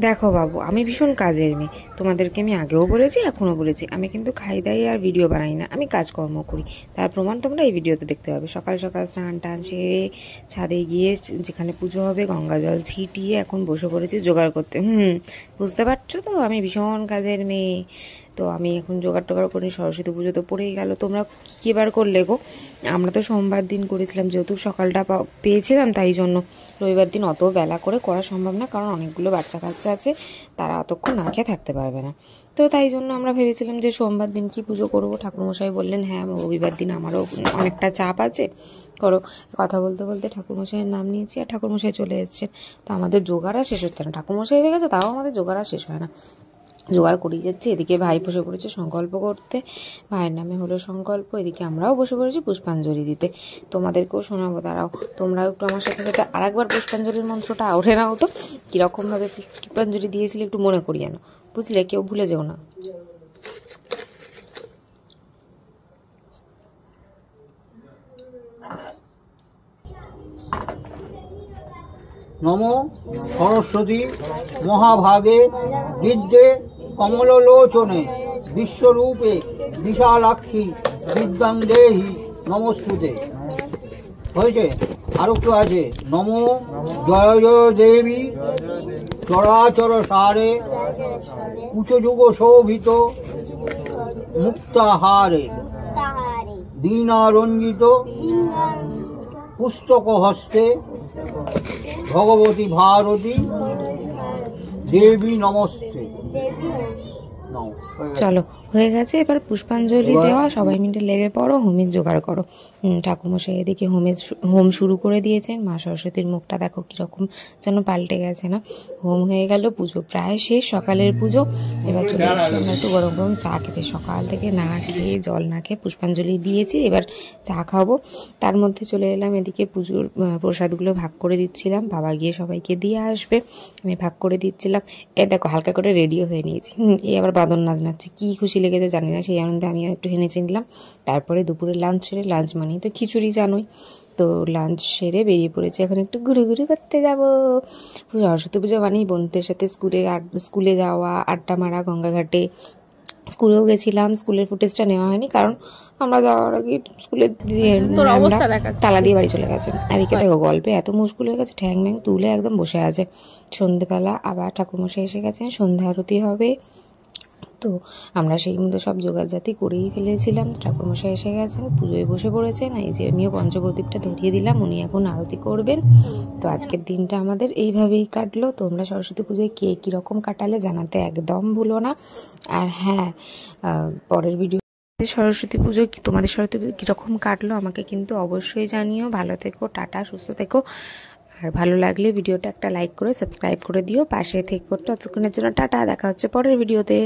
দেখো বাবু, আমি ভীষণ কাজের মেয়ে, তোমাদেরকে আমি আগেও বলেছি এখনও বলেছি, আমি কিন্তু খাই দাই আর ভিডিও বানাই না, আমি কাজকর্ম করি। তার প্রমাণ তোমরা এই ভিডিওতে দেখতে পাবে। সকাল সকাল স্নান টান সেরে ছাদে গিয়ে যেখানে পুজো হবে গঙ্গা জল ছিটিয়ে এখন বসে পড়েছি জোগাড় করতে। বুঝতে পারছো তো, আমি ভীষণ কাজের মেয়ে। তো আমি এখন জোগাড় টোগাড় করি, সরস্বতী পুজো তো পড়েই গেল। তোমরা কী বার করলে গো? আমরা তো সোমবার দিন করেছিলাম, যেহেতু সকালটা পেয়েছিলাম তাই জন্য। রবিবার দিন অত বেলা করে করা সম্ভব না, কারণ অনেকগুলো বাচ্চা কাচ্চা আছে, তারা অতক্ষণ না খেয়ে থাকতে পারবে না। তো তাই জন্য আমরা ভেবেছিলাম যে সোমবার দিন কি পুজো করবো। ঠাকুরমশাই বললেন হ্যাঁ রবিবার দিন আমারও অনেকটা চাপ আছে, করো। কথা বলতে বলতে ঠাকুরমশাইয়ের নাম নিয়েছি আর ঠাকুরমশাই চলে এসেছেন। তো আমাদের জোগাড় আর শেষ হচ্ছে না, ঠাকুরমশাই এসে গেছে তাও আমাদের জোগাড় আর শেষ হয় না। জোগাড় করেই যাচ্ছে, এদিকে ভাই বসে পড়েছে সংকল্প করতে, ভাইয়ের নামে হলো সংকল্প, এদিকে আমরাও বসে পড়েছি পুষ্পাঞ্জলি দিতে। তোমাদেরকেও শোনাবো, দাঁড়াও তোমরাও একটু আমার সাথে সাথে আরেকবার পুষ্পাঞ্জলির মন্ত্রটা আউড়ে নাও তো। কীরকমভাবে পুষ্পাঞ্জলি দিয়েছিলে একটু মনে করিয়ে নাও, বুঝলে, কেউ ভুলে যেও না। নমো সরস্বতী মহাভাগে বিদ্যে কমললোচনে বিশ্বরূপে বিশালাক্ষী বিদ্যাং দেহি নমস্তুতে। হয়েছে? আর একটু আছে, নমো জয় জয় দেবী চরাচর সারে উচ্চযুগ শোভিত মুক্তাহারে দীনা রঞ্জিত পুস্তক হস্তে ভগবতী ভারতী দেবী নমস্তে। চলো হয়ে গেছে, এবার পুষ্পাঞ্জলি দেওয়া, সবাই মিলে লেগে পড়ো, হোমের জোগাড় করো। ঠাকুরমশাই এদিকে হোম শুরু করে দিয়েছেন। মা সরস্বতীর মুখটা দেখো কীরকম যেন পাল্টে গেছে না। হোম হয়ে গেল, পুজো প্রায় শেষ, সকালের পুজো। এবার চলে এসছি আমরা একটু গরম গরম চা খেতে। সকাল থেকে না খেয়ে জল না খেয়ে পুষ্পাঞ্জলি দিয়েছি, এবার চা খাবো। তার মধ্যে চলে এলাম এদিকে পুজোর প্রসাদগুলো ভাগ করে দিচ্ছিলাম, বাবা গিয়ে সবাইকে দিয়ে আসবে, আমি ভাগ করে দিচ্ছিলাম। দেখো হালকা করে রেডিও হয়ে নিয়েছি, এই আবার বাদর নাচ নাচছে, কী খুশি লেগেছে জানি না, সেই আনন্দে আমিও একটু হেনেচে নিলাম। তারপরে দুপুরে লাঞ্চ সেরে, লাঞ্চ মানেই তো খিচুড়ি জানোই, তো লাঞ্চ সেরে বেরিয়ে পড়েছি, এখন একটু ঘুরে করতে যাব। সরস্বতী পুজো মানেই বোনদের সাথে স্কুলে যাওয়া, আড্ডা মারা গঙ্গাঘাটে। স্কুলেও গেছিলাম, স্কুলের ফুটেজটা নেওয়া হয়নি, কারণ আমরা যাওয়ার আগে স্কুলে দিয়ে তালা দিয়ে বাড়ি চলে গেছে। আর একে দেখো গল্পে এত মুশকিল হয়ে গেছে, ঠ্যাং ম্যাং তুলে একদম বসে আছে। সন্ধেবেলা আবার ঠাকুরমশাই এসে গেছেন, সন্ধ্যা আরতি হবে। তো আমরা সেই মতো সব জোগাড়জাতি করেই ফেলেছিলাম। ঠাকুরমশাই এসে গেছেন, পুজোয় বসে পড়েছেন। এই যে আমিও পঞ্চপ্রদীপটা ধরিয়ে দিলাম, উনি এখন আরতি করবেন। তো আজকের দিনটা আমাদের এইভাবেই কাটলো। তোমরা সরস্বতী পুজোয় কে কীরকম কাটালে জানাতে একদম ভুলো না। আর হ্যাঁ, পরের ভিডিও সরস্বতী পুজো তোমাদের সরস্বতী পুজো কীরকম কাটলো আমাকে কিন্তু অবশ্যই জানিও। ভালো থেকো, টাটা, সুস্থ থেকো। আর ভালো লাগলে ভিডিওটা একটা লাইক করে সাবস্ক্রাইব করে দিও, পাশে থেকো। ততক্ষণের জন্য টাটা, দেখা হচ্ছে পরের ভিডিওতে।